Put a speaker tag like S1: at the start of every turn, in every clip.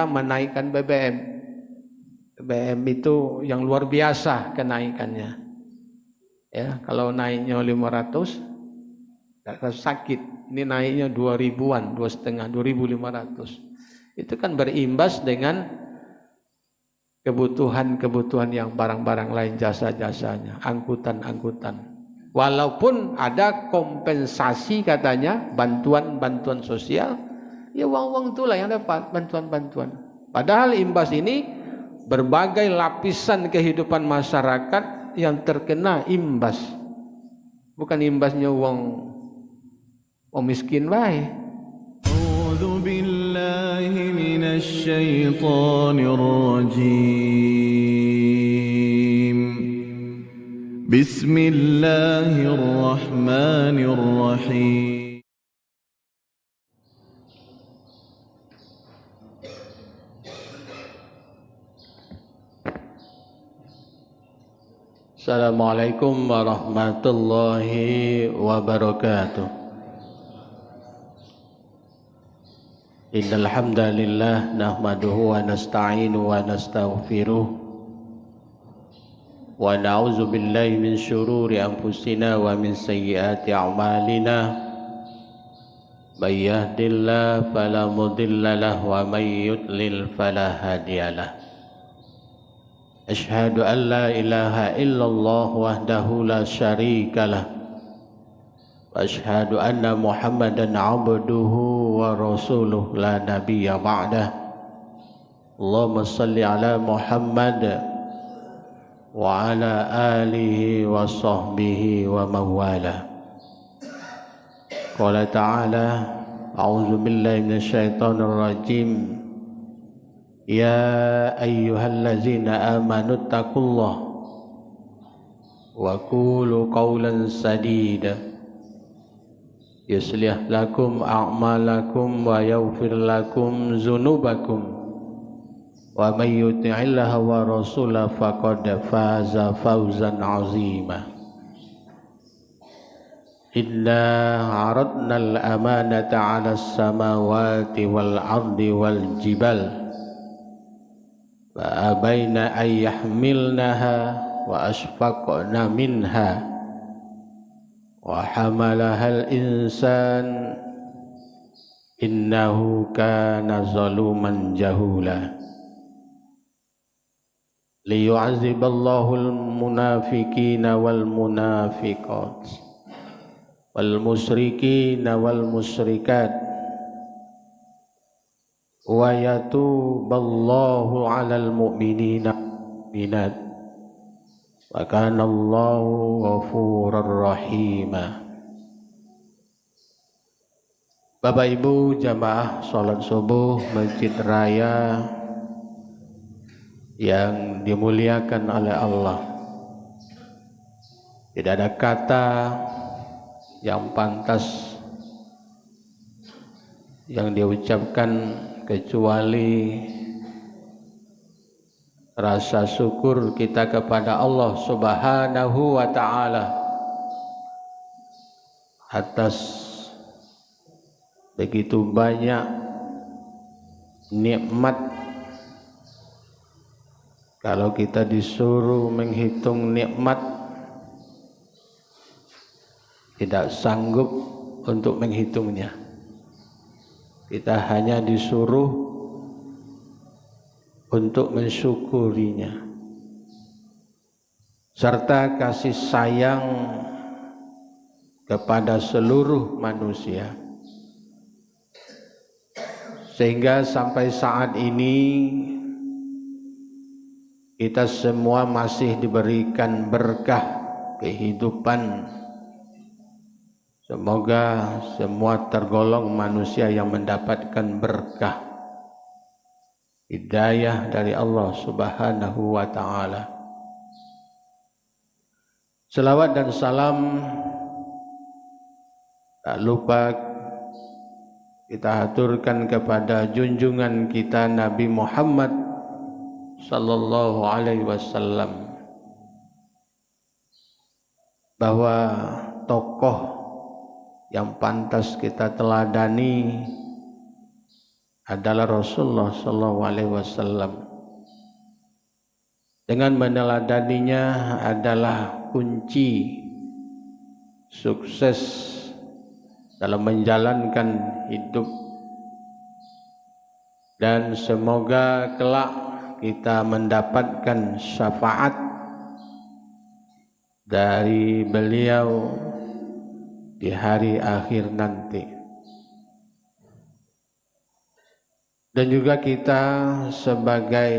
S1: menaikkan BBM. BBM itu yang luar biasa kenaikannya. Ya, kalau naiknya 500 gak sakit. Ini naiknya 2000-an, 2,5, 2500. Itu kan berimbas dengan kebutuhan-kebutuhan yang barang-barang lain, jasa-jasanya, angkutan-angkutan. Walaupun ada kompensasi katanya, bantuan-bantuan sosial, ya uang-uang itulah yang dapat, bantuan-bantuan. Padahal imbas ini berbagai lapisan kehidupan masyarakat yang terkena imbas. Bukan imbasnya uang miskin baik.
S2: A'udzu billahi minasy syaithanir rajim. Bismillahirrahmanirrahim.
S1: Assalamualaikum warahmatullahi wabarakatuh. Innal hamdalillah nahmaduhu wa nasta'inu wa nastaghfiruh wa na'udzu billahi min syururi anfusina wa min sayyiati a'malina. May yahdihillahu fala mudilla lahu wa may yudlil fala hadiyalah. Asyhadu an la ilaha illallah wahdahu la syarikalah wa asyhadu anna Muhammadan abduhu wa rasuluh la nabiyya ba'dah. Allahumma salli ala Muhammad wa ala alihi wa sahbihi wa mawala. Qala ta'ala a'udzu billahi minasyaitonir rajim. Ya ayyuhallazina amanu taqullaha wa qulu qawlan sadida yuslih lakum a'malakum wa yaghfir lakum dzunubakum wa may yuti'illaha wa rasulahu faqad faza fawzan 'azima. Inna 'aradna al-amanata 'alas samawati wal ardi wal jibal فأبين أن يحملنها وأشفقن منها وحملها الإنسان إنه كان ظلوما جهولا ليعذب الله المنافقين والمنافقات والمشركين والمشركات wa yatuballahu 'alal mu'minina minat wa kana Allahu ghafurur rahima. Bapak Ibu jamaah salat subuh Masjid Raya yang dimuliakan oleh Allah, tidak ada kata yang pantas yang diucapkan kecuali rasa syukur kita kepada Allah Subhanahu wa ta'ala atas begitu banyak nikmat. Kalau kita disuruh menghitung nikmat, tidak sanggup untuk menghitungnya. Kita hanya disuruh untuk mensyukurinya, serta kasih sayang kepada seluruh manusia, sehingga sampai saat ini kita semua masih diberikan berkah kehidupan. Semoga semua tergolong manusia yang mendapatkan berkah hidayah dari Allah Subhanahu wa ta'ala. Selawat dan salam tak lupa kita haturkan kepada junjungan kita Nabi Muhammad sallallahu alaihi wasallam, bahwa tokoh yang pantas kita teladani adalah Rasulullah SAW. Dengan meneladaninya adalah kunci sukses dalam menjalankan hidup, dan semoga kelak kita mendapatkan syafaat dari beliau di hari akhir nanti. Dan juga kita sebagai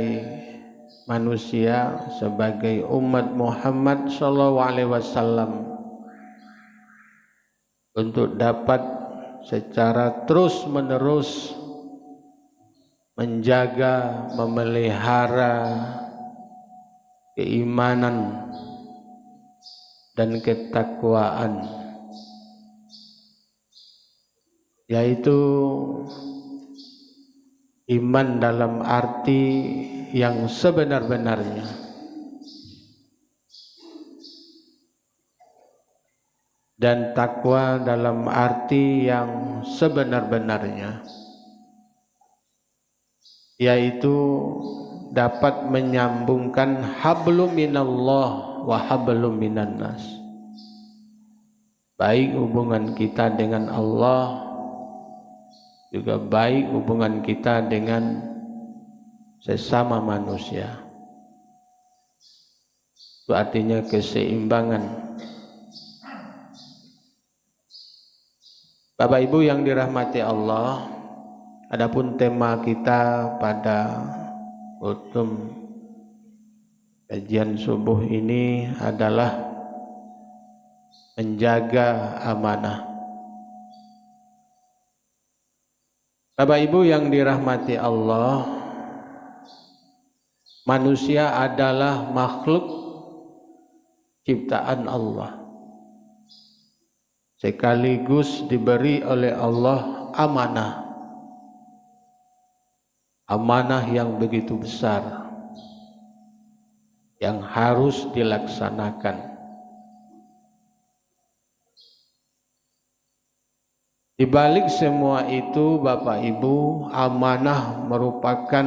S1: manusia, sebagai umat Muhammad SAW, untuk dapat secara terus-menerus menjaga, memelihara keimanan dan ketakwaan, yaitu iman dalam arti yang sebenar-benarnya, dan takwa dalam arti yang sebenar-benarnya, yaitu dapat menyambungkan hablum minallah wa hablum minan nas, baik hubungan kita dengan Allah, juga baik hubungan kita dengan sesama manusia. Itu artinya keseimbangan. Bapak Ibu yang dirahmati Allah, adapun tema kita pada ultum kajian subuh ini adalah menjaga amanah. Bapak Ibu yang dirahmati Allah, manusia adalah makhluk ciptaan Allah, sekaligus diberi oleh Allah amanah. Amanah yang begitu besar, yang harus dilaksanakan. Di balik semua itu, Bapak Ibu, amanah merupakan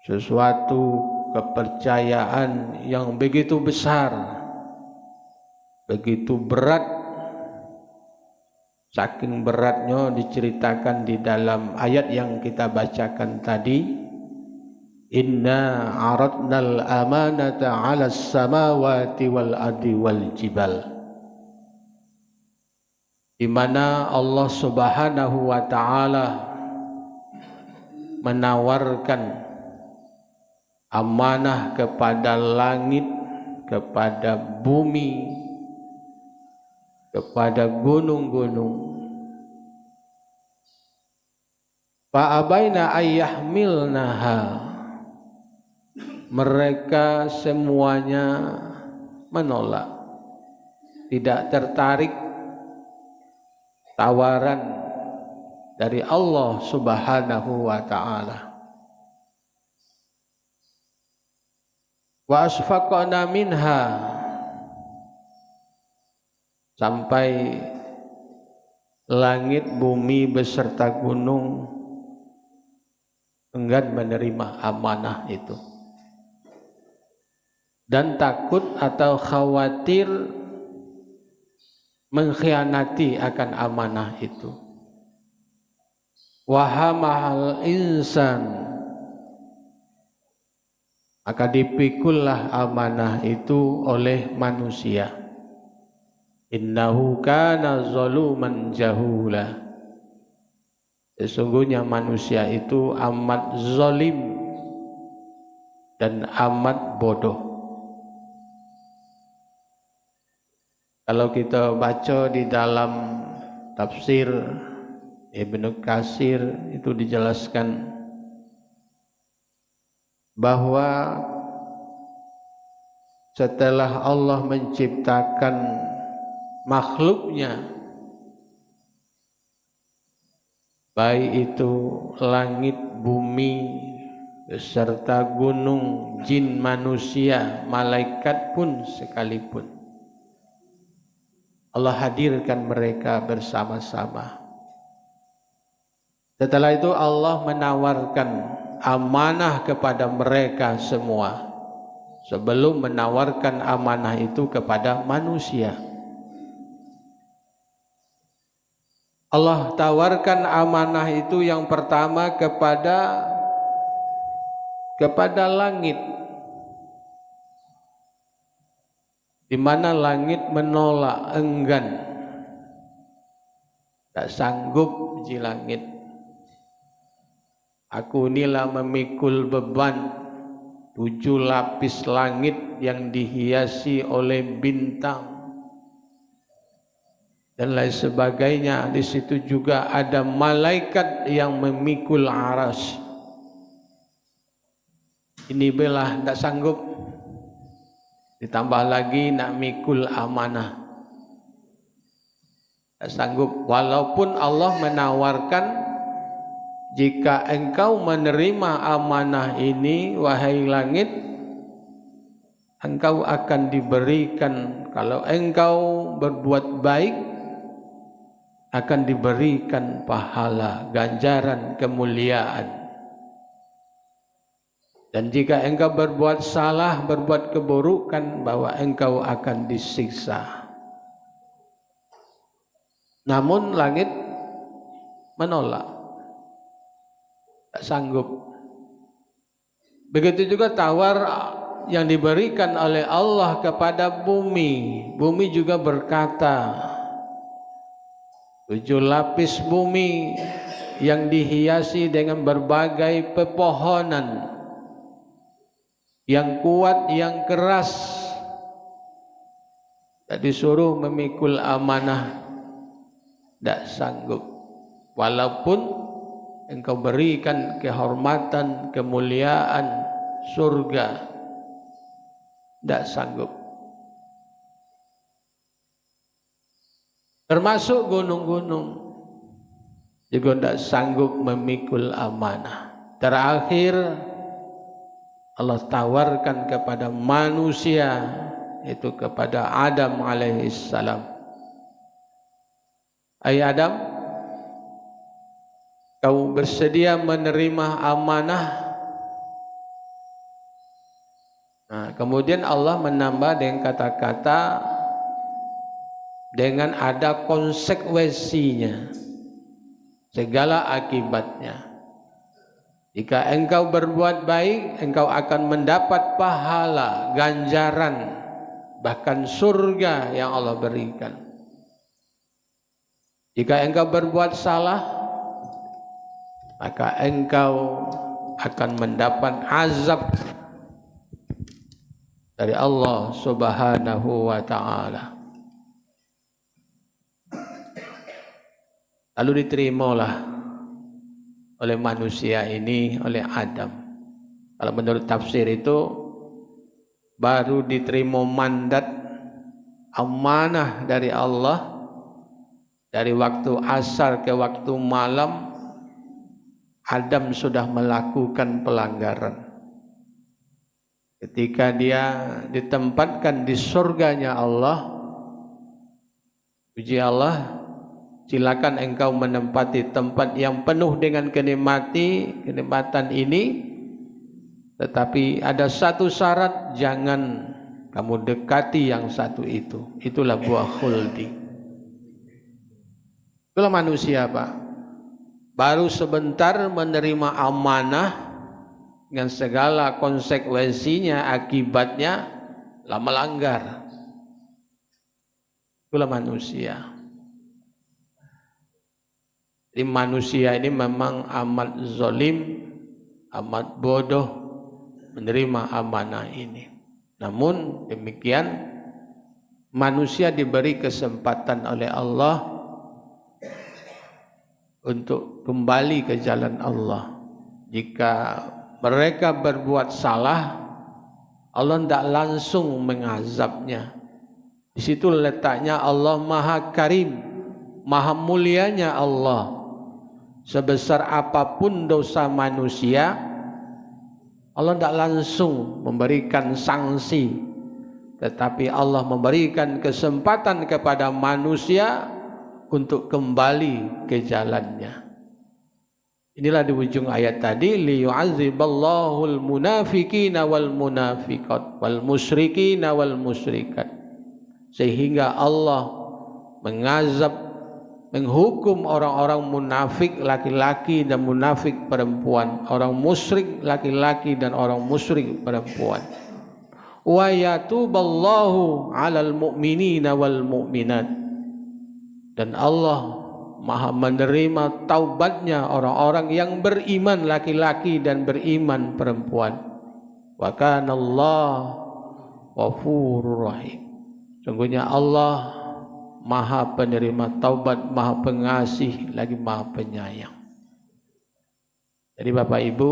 S1: sesuatu kepercayaan yang begitu besar, begitu berat. Saking beratnya diceritakan di dalam ayat yang kita bacakan tadi, inna aradnal amanata 'alas samawati wal ardi wal jibal, di mana Allah Subhanahu wa taala menawarkan amanah kepada langit, kepada bumi, kepada gunung-gunung. Fa abaina ayyahmilnaha, mereka semuanya menolak, tidak tertarik tawaran dari Allah Subhanahu wa taala. Wa asfaqna minha, sampai langit, bumi beserta gunung enggan menerima amanah itu, dan takut atau khawatir mengkhianati akan amanah itu. Wahamahal insan, maka dipikullah amanah itu oleh manusia. Innahu kana zaluman jahula, sesungguhnya manusia itu amat zalim dan amat bodoh. Kalau kita baca di dalam tafsir Ibnu Katsir, itu dijelaskan bahwa setelah Allah menciptakan makhluknya, baik itu langit, bumi, beserta gunung, jin, manusia, malaikat pun sekalipun, Allah hadirkan mereka bersama-sama. Setelah itu Allah menawarkan amanah kepada mereka semua sebelum menawarkan amanah itu kepada manusia. Allah tawarkan amanah itu yang pertama kepada langit, di mana langit menolak, enggan, tak sanggup ji langit. Aku inilah memikul beban 7 lapis langit yang dihiasi oleh bintang dan lain sebagainya. Di situ juga ada malaikat yang memikul aras. Ini belah tak sanggup, ditambah lagi nak mikul amanah, tak sanggup. Walaupun Allah menawarkan, jika engkau menerima amanah ini wahai langit, engkau akan diberikan, kalau engkau berbuat baik akan diberikan pahala, ganjaran, kemuliaan. Dan jika engkau berbuat salah, berbuat keburukan, bahwa engkau akan disiksa. Namun langit menolak, tak sanggup. Begitu juga tawar yang diberikan oleh Allah kepada bumi. Bumi juga berkata, 7 lapis bumi yang dihiasi dengan berbagai pepohonan yang kuat, yang keras, tak disuruh memikul amanah, tak sanggup. Walaupun engkau berikan kehormatan, kemuliaan, surga, tak sanggup. Termasuk gunung-gunung juga tak sanggup memikul amanah. Terakhir Allah tawarkan kepada manusia, itu kepada Adam alaihissalam. Hai Adam, kau bersedia menerima amanah? Nah, kemudian Allah menambah dengan kata-kata, dengan ada konsekuensinya, segala akibatnya. Jika engkau berbuat baik, engkau akan mendapat pahala, ganjaran, bahkan surga yang Allah berikan. Jika engkau berbuat salah, maka engkau akan mendapat azab dari Allah Subhanahu wa ta'ala. Lalu diterimalah oleh manusia ini, oleh Adam. Kalau menurut tafsir itu baru diterima mandat amanah dari Allah, dari waktu asar ke waktu malam Adam sudah melakukan pelanggaran. Ketika dia ditempatkan di surganya Allah, puji Allah, silakan engkau menempati tempat yang penuh dengan kenikmatan ini, tetapi ada satu syarat, jangan kamu dekati yang satu itu. Itulah buah khuldi. Itulah manusia, Pak. Baru sebentar menerima amanah dengan segala konsekuensinya, akibatnya lah melanggar. Itulah manusia. Jadi manusia ini memang amat zalim, amat bodoh menerima amanah ini. Namun demikian, manusia diberi kesempatan oleh Allah untuk kembali ke jalan Allah. Jika mereka berbuat salah, Allah tidak langsung mengazabnya. Di situ letaknya Allah Maha Karim, Maha mulianya Allah. Sebesar apapun dosa manusia, Allah tidak langsung memberikan sanksi, tetapi Allah memberikan kesempatan kepada manusia untuk kembali ke jalannya. Inilah di ujung ayat tadi, liyu'adziballahul munafiqina wal munafiqat wal musyrikina wal musyrikat. Sehingga Allah mengazab, menghukum orang-orang munafik laki-laki dan munafik perempuan, orang musyrik laki-laki dan orang musyrik perempuan. Wa yatuballahu 'alal mu'minina wal mu'minat. Dan Allah Maha menerima taubatnya orang-orang yang beriman laki-laki dan beriman perempuan. Wa kana Allah ghafurur rahim. Sungguhnya Allah Maha penerima taubat, Maha pengasih, lagi Maha penyayang. Jadi Bapak Ibu,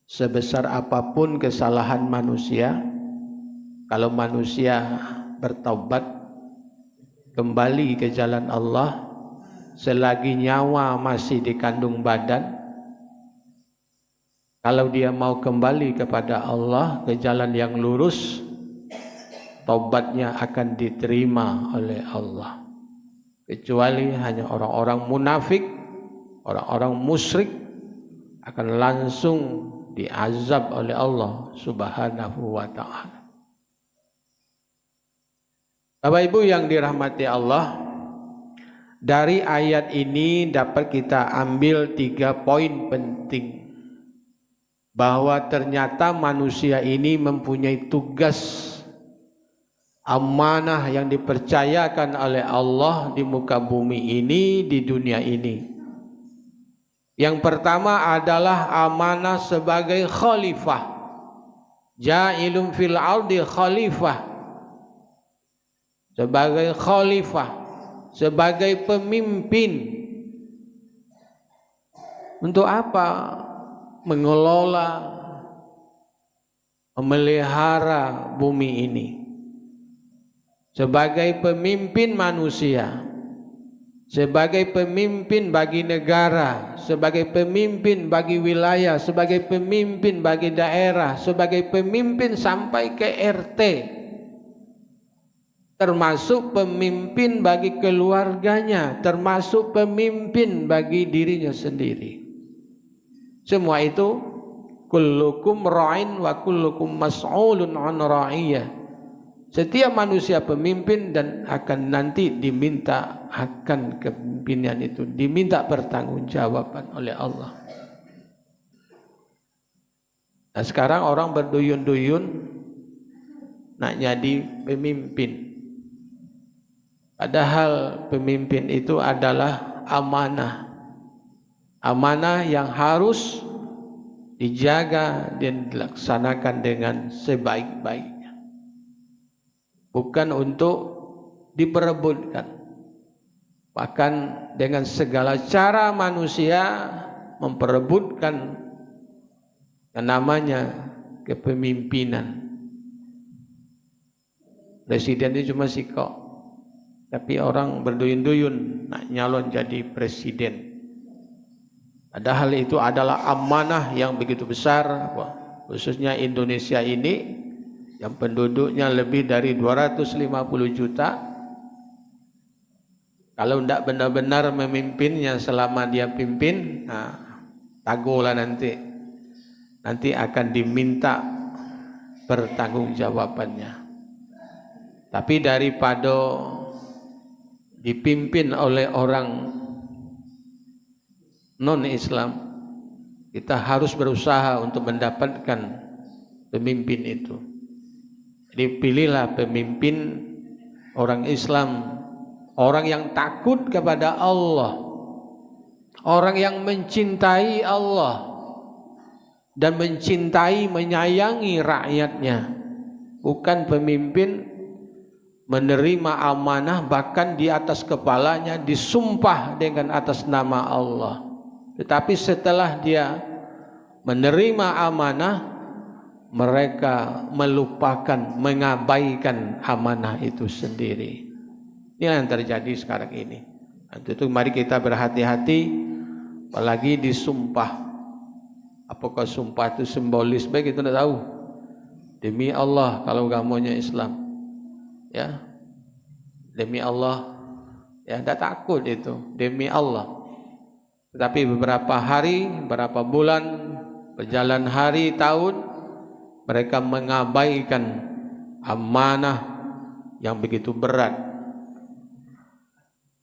S1: sebesar apapun kesalahan manusia, kalau manusia bertaubat kembali ke jalan Allah, selagi nyawa masih di kandung badan, kalau dia mau kembali kepada Allah ke jalan yang lurus, taubatnya akan diterima oleh Allah. Kecuali hanya orang-orang munafik, orang-orang musyrik akan langsung diazab oleh Allah Subhanahu wa ta'ala. Bapak Ibu yang dirahmati Allah, dari ayat ini dapat kita ambil 3 poin penting. Bahwa ternyata manusia ini mempunyai tugas amanah yang dipercayakan oleh Allah di muka bumi ini, di dunia ini. Yang pertama adalah amanah sebagai khalifah. Ja'ilun fil ardi khalifah. Sebagai khalifah, sebagai pemimpin. Untuk apa? Mengelola, memelihara bumi ini. Sebagai pemimpin manusia, sebagai pemimpin bagi negara, sebagai pemimpin bagi wilayah, sebagai pemimpin bagi daerah, sebagai pemimpin sampai ke RT, termasuk pemimpin bagi keluarganya, termasuk pemimpin bagi dirinya sendiri. Semua itu kullukum ra'in wa kullukum mas'ulun 'an ra'iyah. Setiap manusia pemimpin dan akan nanti diminta akan kepemimpinan itu, diminta pertanggungjawaban oleh Allah. Nah, sekarang orang berduyun-duyun nak jadi pemimpin. Padahal pemimpin itu adalah amanah. Amanah yang harus dijaga dan dilaksanakan dengan sebaik-baiknya. Bukan untuk diperebutkan. Bahkan dengan segala cara manusia memperebutkan yang namanya kepemimpinan. Presiden itu cuma sikok. Tapi orang berduyun-duyun nak nyalon jadi presiden. Padahal itu adalah amanah yang begitu besar, khususnya Indonesia ini yang penduduknya lebih dari 250 juta. Kalau tidak benar-benar memimpinnya selama dia pimpin, tagolah nanti akan diminta pertanggungjawabannya. Tapi daripada dipimpin oleh orang non-Islam, kita harus berusaha untuk mendapatkan pemimpin itu. Jadi pilihlah pemimpin orang Islam, orang yang takut kepada Allah, orang yang mencintai Allah dan mencintai, menyayangi rakyatnya. Bukan pemimpin menerima amanah bahkan di atas kepalanya disumpah dengan atas nama Allah. Tetapi setelah dia menerima amanah, mereka melupakan, mengabaikan amanah itu sendiri. Inilah yang terjadi sekarang ini. Untuk itu mari kita berhati-hati, apalagi disumpah. Apakah sumpah itu simbolis? Baik, kita tidak tahu. Demi Allah kalau agamanya Islam, ya, demi Allah, ya, tidak takut itu, demi Allah. Tetapi beberapa hari, beberapa bulan, berjalan hari, tahun, mereka mengabaikan amanah yang begitu berat.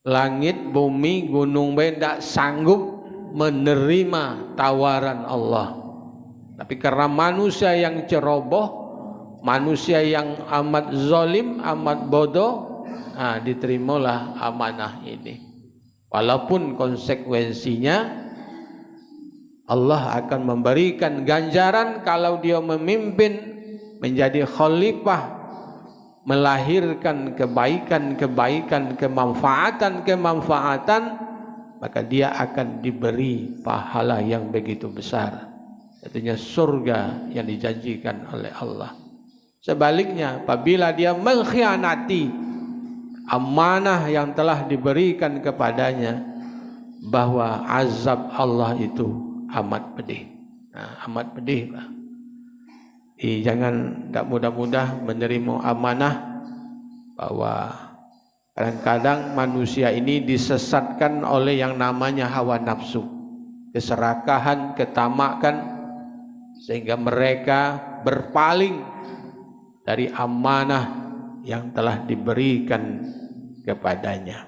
S1: Langit, bumi, gunung tidak sanggup menerima tawaran Allah. Tapi karena manusia yang ceroboh, manusia yang amat zalim, amat bodoh, diterimalah amanah ini. Walaupun konsekuensinya Allah akan memberikan ganjaran kalau dia memimpin menjadi khalifah, melahirkan kebaikan-kebaikan, kemanfaatan, maka dia akan diberi pahala yang begitu besar, artinya surga yang dijanjikan oleh Allah. Sebaliknya, apabila dia mengkhianati amanah yang telah diberikan kepadanya, bahwa azab Allah itu amat pedih. Amat pedih, Pak. Jangan tak mudah-mudah menerima amanah, bahwa kadang-kadang manusia ini disesatkan oleh yang namanya hawa nafsu, keserakahan, ketamakan, sehingga mereka berpaling dari amanah yang telah diberikan kepadanya.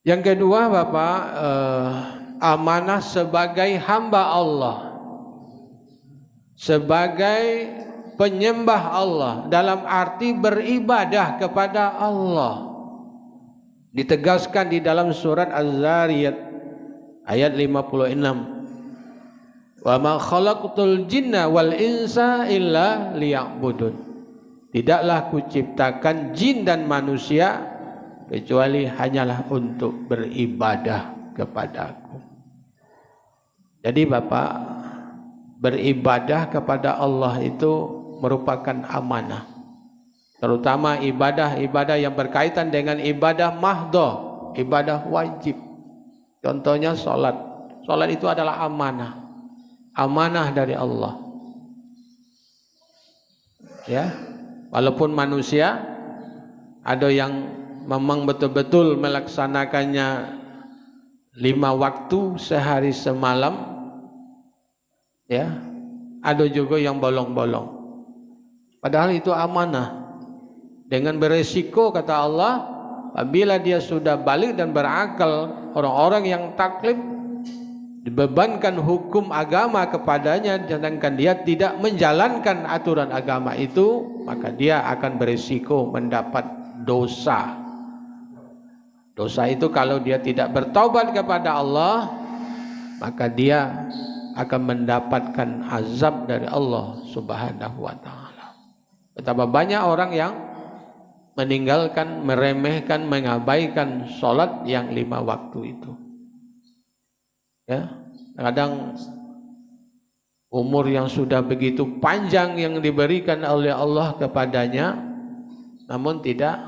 S1: Yang kedua, Bapak, amanah sebagai hamba Allah, sebagai penyembah Allah, dalam arti beribadah kepada Allah. Ditegaskan di dalam surat Az-Zariyat ayat 56. Wa ma khalaqtul jinna wal insa illa liya'budun. Tidaklah kuciptakan jin dan manusia kecuali hanyalah untuk beribadah kepadaku. Jadi Bapak, beribadah kepada Allah itu merupakan amanah. Terutama ibadah-ibadah yang berkaitan dengan ibadah mahdhah, ibadah wajib. Contohnya salat. Salat itu adalah amanah. Amanah dari Allah. Ya, walaupun manusia ada yang memang betul-betul melaksanakannya 5 waktu sehari semalam, ya, ada juga yang bolong-bolong. Padahal itu amanah. Dengan beresiko, kata Allah, apabila dia sudah balik dan berakal, orang-orang yang taklif dibebankan hukum agama kepadanya, sedangkan dia tidak menjalankan aturan agama itu, maka dia akan berisiko mendapat dosa. Dosa itu kalau dia tidak bertaubat kepada Allah, maka dia akan mendapatkan azab dari Allah Subhanahu wa ta'ala. Betapa banyak orang yang meninggalkan, meremehkan, mengabaikan sholat yang 5 waktu itu. Ya, kadang umur yang sudah begitu panjang yang diberikan oleh Allah kepadanya, namun tidak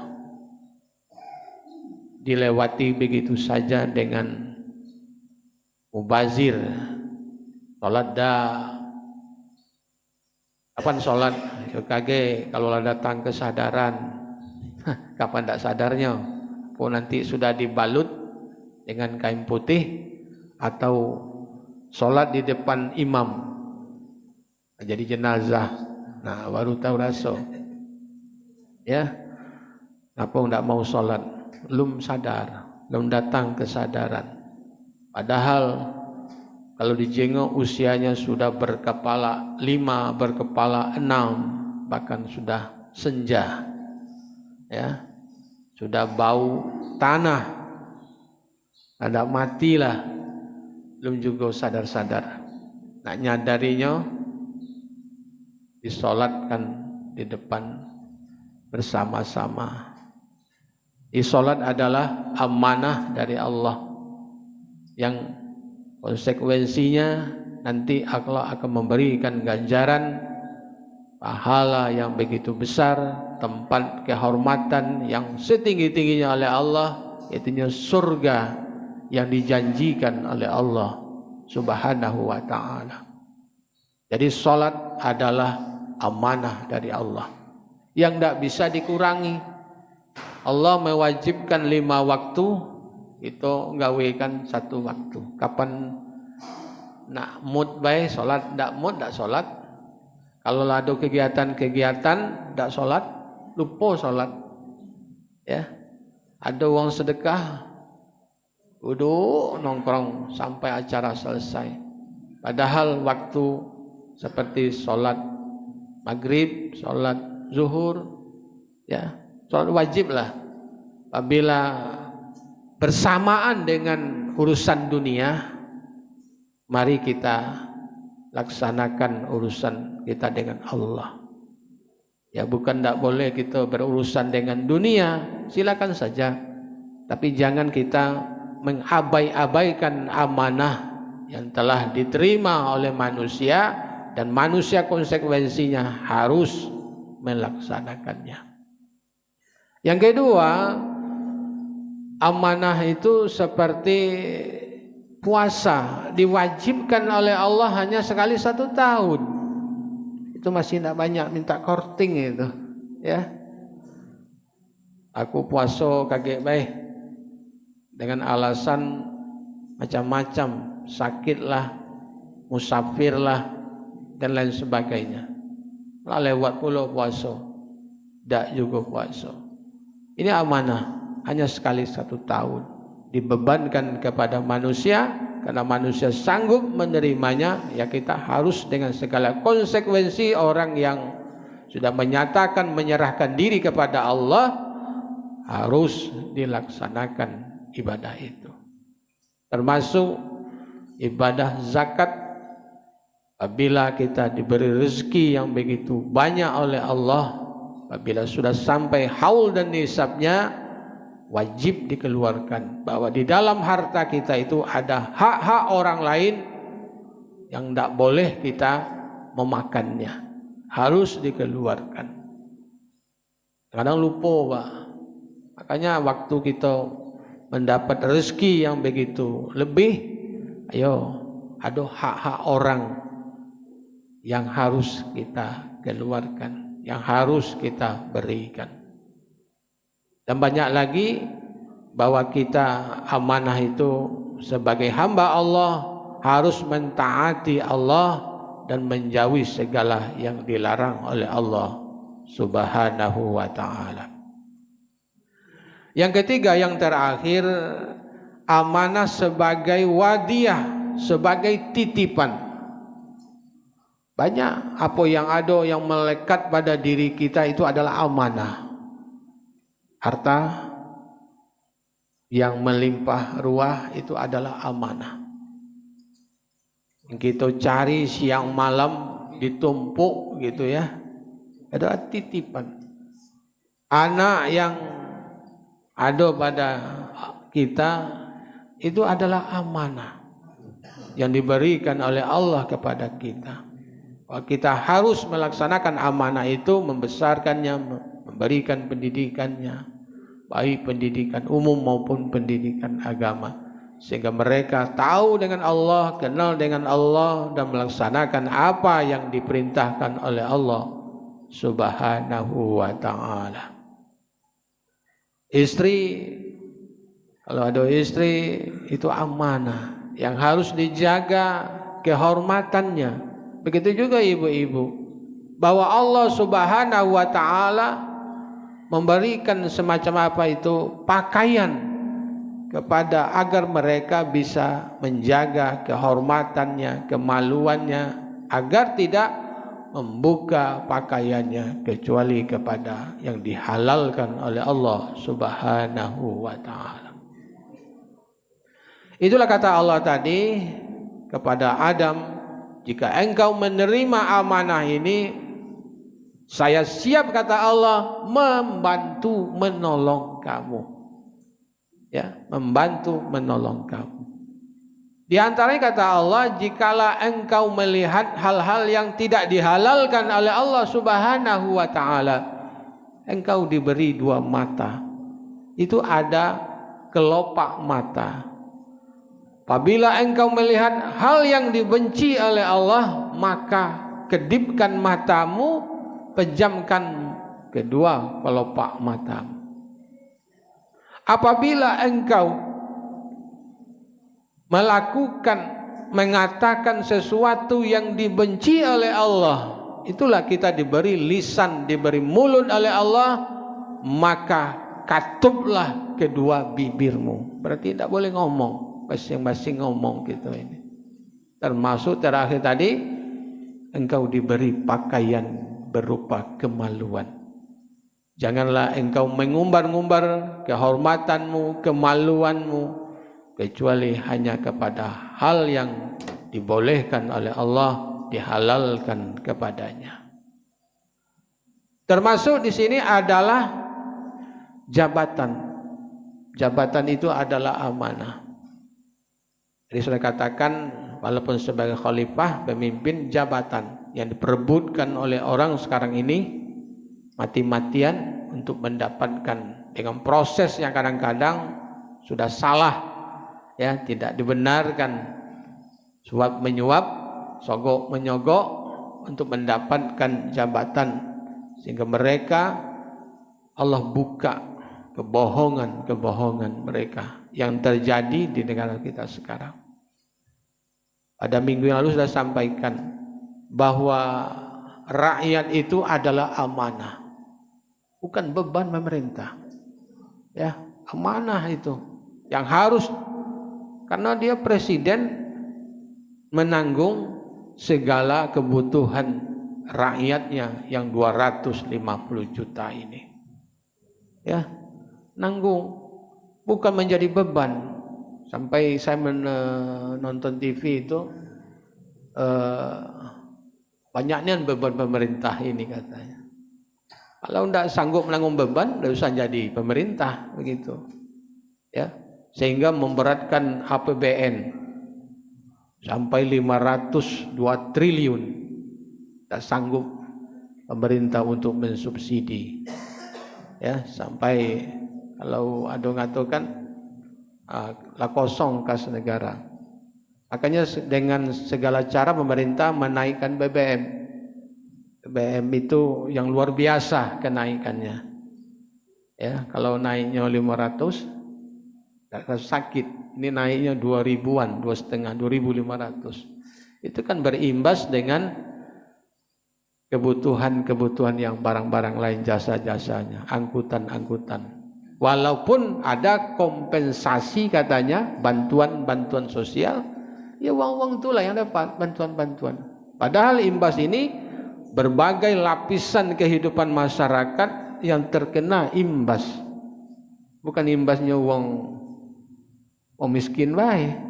S1: dilewati begitu saja dengan mubazir. Sholat dah, kapan sholat? Kage kalau datang kesadaran, kapan tak sadarnya? Pun nanti sudah dibalut dengan kain putih, atau sholat di depan imam jadi jenazah, nah baru tahu rasa. Ya, apa tidak mau sholat, belum sadar, belum datang kesadaran. Padahal kalau dijenguk usianya sudah berkepala 5, berkepala 6, bahkan sudah senja, ya, sudah bau tanah, ada matilah, belum juga sadar-sadar. Nak nyadarinya disolatkan di depan bersama-sama. Solat adalah amanah dari Allah yang konsekuensinya nanti Allah akan memberikan ganjaran pahala yang begitu besar, tempat kehormatan yang setinggi-tingginya oleh Allah, yaitu surga yang dijanjikan oleh Allah Subhanahu wa ta'ala. Jadi salat adalah amanah dari Allah yang tidak bisa dikurangi. Allah mewajibkan 5 waktu Itu gawekan satu waktu. Kapan nak mood baik solat, ndak mood ndak solat. Kalau ada kegiatan-kegiatan ndak solat, lupa solat. Ya. Ada uang sedekah, duduk nongkrong sampai acara selesai. Padahal waktu seperti solat maghrib, solat zuhur, ya, solat wajib lah. Apabila bersamaan dengan urusan dunia, mari kita laksanakan urusan kita dengan Allah. Ya, bukan tidak boleh kita berurusan dengan dunia, silakan saja. Tapi jangan kita mengabai-abaikan amanah yang telah diterima oleh manusia, dan manusia konsekuensinya harus melaksanakannya. Yang kedua, amanah itu seperti puasa, diwajibkan oleh Allah hanya sekali 1 tahun. Itu masih tidak banyak, minta korting itu, ya. Aku puasa kagak baik dengan alasan macam-macam, sakitlah, musafirlah, dan lain sebagainya. Lah lewat pula puasa, tidak juga puasa. Ini amanah, hanya sekali 1 tahun, dibebankan kepada manusia. Karena manusia sanggup menerimanya, ya kita harus dengan segala konsekuensi. Orang yang sudah menyatakan menyerahkan diri kepada Allah harus dilaksanakan ibadah itu, termasuk ibadah zakat. Apabila kita diberi rezeki yang begitu banyak oleh Allah, apabila sudah sampai haul dan nisabnya, wajib dikeluarkan. Bahwa di dalam harta kita itu ada hak-hak orang lain yang tidak boleh kita memakannya, harus dikeluarkan. Kadang lupa, Pak. Makanya waktu kita mendapat rezeki yang begitu lebih, ayo, ada hak-hak orang yang harus kita keluarkan, yang harus kita berikan. Dan banyak lagi, bahwa kita amanah itu sebagai hamba Allah harus mentaati Allah dan menjauhi segala yang dilarang oleh Allah Subhanahu wa ta'ala. Yang ketiga, yang terakhir, amanah sebagai wadiah, sebagai titipan. Banyak apa yang ada yang melekat pada diri kita itu adalah amanah. Harta yang melimpah ruah itu adalah amanah. Yang kita cari siang malam ditumpuk gitu ya, adalah titipan. Anak yang ada pada kita itu adalah amanah yang diberikan oleh Allah kepada kita. Kita harus melaksanakan amanah itu, membesarkannya, memberikan pendidikannya, baik pendidikan umum maupun pendidikan agama, sehingga mereka tahu dengan Allah, kenal dengan Allah, dan melaksanakan apa yang diperintahkan oleh Allah Subhanahu wa ta'ala. Istri, kalau ada istri itu amanah yang harus dijaga kehormatannya. Begitu juga ibu-ibu, bahwa Allah Subhanahu wa ta'ala memberikan semacam apa itu pakaian kepada agar mereka bisa menjaga kehormatannya, kemaluannya, agar tidak membuka pakaiannya kecuali kepada yang dihalalkan oleh Allah Subhanahu wa ta'ala. Itulah kata Allah tadi kepada Adam, jika engkau menerima amanah ini, saya siap, kata Allah, membantu menolong kamu. Ya, membantu menolong kamu. Di antaranya kata Allah, jikalau engkau melihat hal-hal yang tidak dihalalkan oleh Allah Subhanahu wa ta'ala, engkau diberi 2 mata. Itu ada kelopak mata. Apabila engkau melihat hal yang dibenci oleh Allah, maka kedipkan matamu, pejamkan kedua kelopak matamu. Apabila engkau melakukan, mengatakan sesuatu yang dibenci oleh Allah, itulah kita diberi lisan, diberi mulut oleh Allah, maka katuplah kedua bibirmu. Berarti tidak boleh ngomong, masing-masing ngomong gitu ini. Termasuk terakhir tadi, engkau diberi pakaian berupa kemaluan. Janganlah engkau mengumbar-ngumbar kehormatanmu, kemaluanmu, kecuali hanya kepada hal yang dibolehkan oleh Allah, dihalalkan kepadanya. Termasuk di sini adalah jabatan. Jabatan itu adalah amanah. Jadi sudah katakan, walaupun sebagai khalifah, pemimpin, jabatan yang diperebutkan oleh orang sekarang ini mati-matian untuk mendapatkan dengan proses yang kadang-kadang sudah salah, ya, tidak dibenarkan, suap menyuap, sogok menyogok untuk mendapatkan jabatan, sehingga mereka Allah buka kebohongan-kebohongan mereka yang terjadi di negara kita sekarang. Pada minggu yang lalu sudah sampaikan bahwa rakyat itu adalah amanah, bukan beban pemerintah. Ya, amanah itu yang harus, karena dia presiden, menanggung segala kebutuhan rakyatnya yang 250 juta ini. Ya, nanggung, bukan menjadi beban. Sampai saya menonton TV itu banyaknya beban pemerintah ini katanya. Kalau tidak sanggup menanggung beban, tidak usah jadi pemerintah, begitu. Ya, sehingga memberatkan APBN sampai 502 triliun. Tidak sanggup pemerintah untuk mensubsidi. Ya, sampai kalau ada ngatakan lah kosong kas negara. Makanya dengan segala cara pemerintah menaikkan BBM. BBM itu yang luar biasa kenaikannya. Ya, kalau naiknya 500 sakit. Ini naiknya 2000-an, 2,5, 2.500. Itu kan berimbas dengan kebutuhan-kebutuhan yang barang-barang lain, jasa-jasanya, angkutan-angkutan. Walaupun ada kompensasi katanya, bantuan-bantuan sosial, ya uang-uang itulah yang dapat, bantuan-bantuan. Padahal imbas ini berbagai lapisan kehidupan masyarakat yang terkena imbas. Bukan imbasnya uang miskin baik.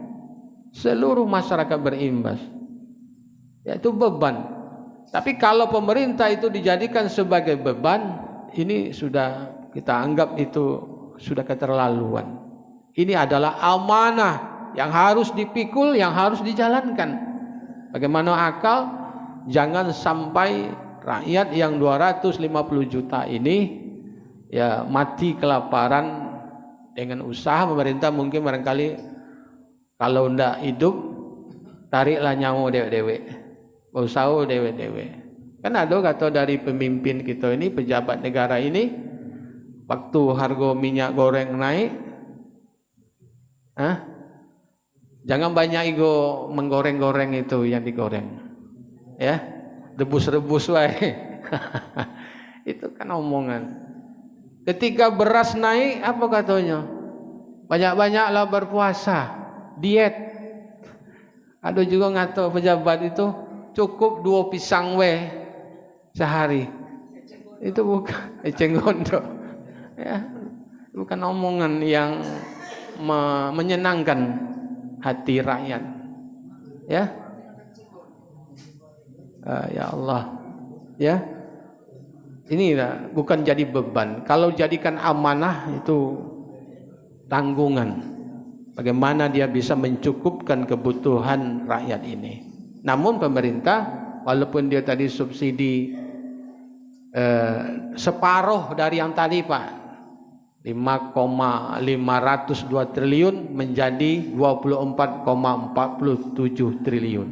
S1: Seluruh masyarakat berimbas. Yaitu beban. Tapi kalau pemerintah itu dijadikan sebagai beban, ini sudah kita anggap itu sudah keterlaluan. Ini adalah amanah yang harus dipikul, yang harus dijalankan. Bagaimana akal? Jangan sampai rakyat yang 250 juta ini ya mati kelaparan dengan usaha pemerintah. Mungkin barangkali kalau ndak hidup, tariklah nyawa dewek-dewek, usaha dewek-dewek. Kan ada kata dari pemimpin kita ini, pejabat negara ini, waktu harga minyak goreng naik, jangan banyak ego menggoreng-goreng itu yang digoreng, ya, rebus-rebus wae. Itu kan omongan. Ketika beras naik, apa katanya? Banyak-banyaklah berpuasa, diet. Ada juga ngato pejabat itu cukup 2 pisang sehari. Itu bukan eceng gondok. Ya, bukan omongan yang menyenangkan hati rakyat. Ya, ya Allah, ya, ini bukan jadi beban. Kalau jadikan amanah itu tanggungan. Bagaimana dia bisa mencukupkan kebutuhan rakyat ini. Namun pemerintah, walaupun dia tadi subsidi separuh dari yang tadi Pak, 5,502 triliun menjadi 24,47 triliun.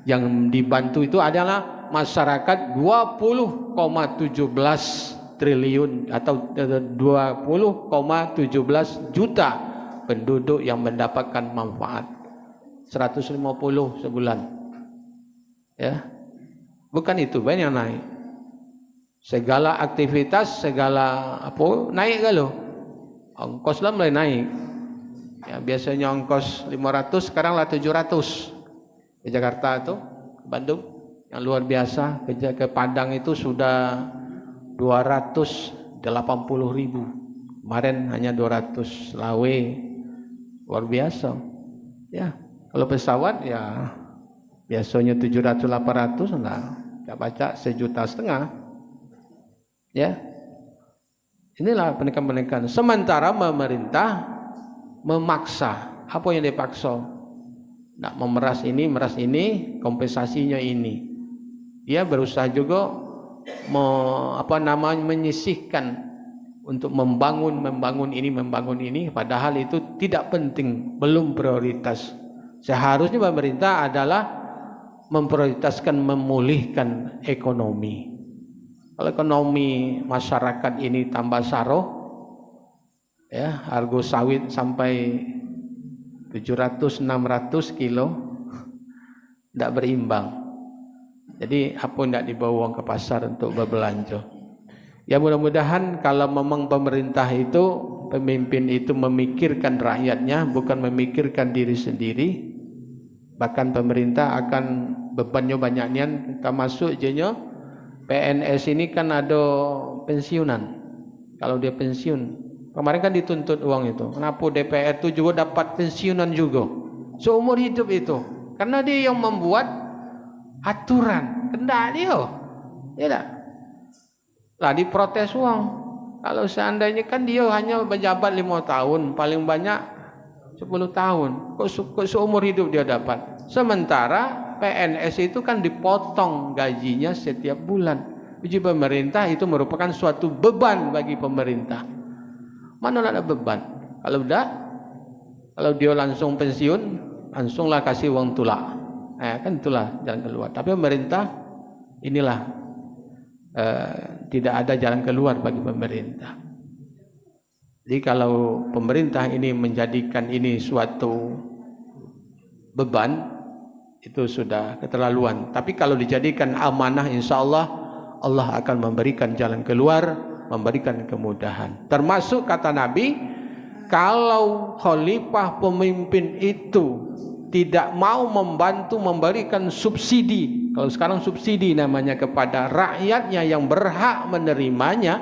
S1: Yang dibantu itu adalah masyarakat 20,17 triliun atau 20,17 juta penduduk yang mendapatkan manfaat. 150 sebulan. Ya. Bukan itu yang naik. Segala aktivitas, segala apa naik kalau. Ongkos lah mulai naik. Ya, biasanya ongkos 500, sekarang lah 700. Ke Jakarta itu, ke Bandung, yang luar biasa. Ke Padang itu sudah 280.000. Kemarin hanya 200. Lawe, luar biasa. Ya, kalau pesawat ya biasanya 700-800, enggak baca 1,5 juta. Ya, inilah pendidikan-pendidikan. Sementara pemerintah memaksa. Apa yang dipaksa? Nak memeras ini, kompensasinya ini. Dia berusaha juga menyisihkan untuk membangun ini, padahal itu tidak penting, belum prioritas. Seharusnya pemerintah adalah memprioritaskan memulihkan ekonomi. Kalau ekonomi masyarakat ini tambah saroh, ya, harga sawit sampai 700-600 kilo, tidak berimbang. Jadi apa tidak dibawa uang ke pasar untuk berbelanja? Ya, mudah-mudahan kalau memang pemerintah itu, pemimpin itu memikirkan rakyatnya, bukan memikirkan diri sendiri. Bahkan pemerintah akan bebannya banyak nian. Kita masuk jenyo PNS ini kan ada pensiunan. Kalau dia pensiun, kemarin kan dituntut uang itu. Kenapa DPR itu juga dapat pensiunan juga seumur hidup itu? Karena dia yang membuat aturan, kendak dia. Ya tak? Lah diprotes uang. Kalau seandainya kan dia hanya menjabat 5 tahun, paling banyak 10 tahun. Kok seumur hidup dia dapat? Sementara PNS itu kan dipotong gajinya setiap bulan. Uji pemerintah itu merupakan suatu beban bagi pemerintah. Mana ada beban? Kalau dia langsung pensiun, langsunglah kasih uang tulak. Kan itulah jalan keluar. Tapi pemerintah inilah tidak ada jalan keluar bagi pemerintah. Jadi kalau pemerintah ini menjadikan ini suatu beban, itu sudah keterlaluan. Tapi kalau dijadikan amanah, insya Allah Allah akan memberikan jalan keluar, memberikan kemudahan. Termasuk kata Nabi, kalau khalifah pemimpin itu tidak mau membantu memberikan subsidi, kalau sekarang subsidi namanya, kepada rakyatnya yang berhak menerimanya,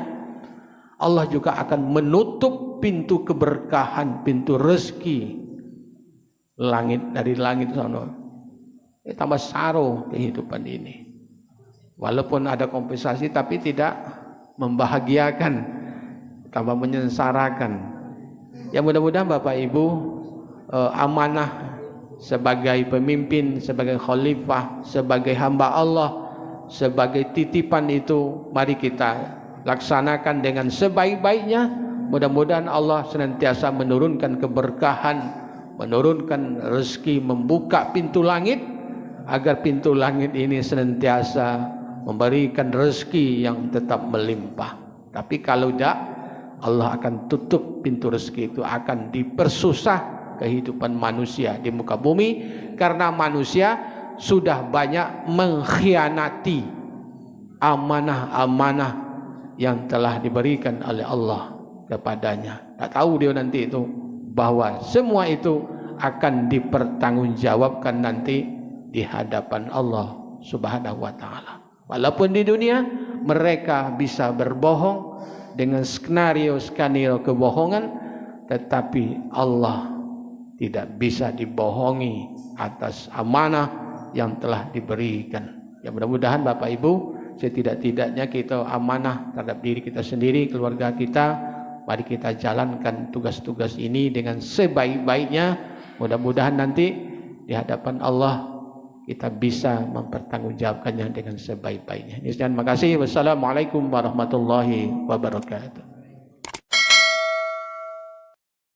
S1: Allah juga akan menutup pintu keberkahan, pintu rezeki dari langit sana. Tambah saro kehidupan ini. Walaupun ada kompensasi tapi tidak membahagiakan, tambah menyengsarakan. Ya, mudah-mudahan Bapak Ibu, amanah sebagai pemimpin, sebagai khalifah, sebagai hamba Allah, sebagai titipan itu mari kita laksanakan dengan sebaik-baiknya. Mudah-mudahan Allah senantiasa menurunkan keberkahan, menurunkan rezeki, membuka pintu langit, agar pintu langit ini senantiasa memberikan rezeki yang tetap melimpah. Tapi kalau tidak, Allah akan tutup pintu rezeki itu, akan dipersusah kehidupan manusia di muka bumi, karena manusia sudah banyak mengkhianati amanah-amanah yang telah diberikan oleh Allah kepadanya. Tak tahu dia nanti itu bahwa semua itu akan dipertanggungjawabkan nanti di hadapan Allah Subhanahu wa taala. Walaupun di dunia mereka bisa berbohong dengan skenario-skenario kebohongan, tetapi Allah tidak bisa dibohongi atas amanah yang telah diberikan. Ya, mudah-mudahan Bapak Ibu, setidak-tidaknya kita amanah terhadap diri kita sendiri, keluarga kita. Mari kita jalankan tugas-tugas ini dengan sebaik-baiknya. Mudah-mudahan nanti di hadapan Allah kita bisa mempertanggungjawabkannya dengan sebaik-baiknya. Terima kasih. Wassalamualaikum warahmatullahi wabarakatuh.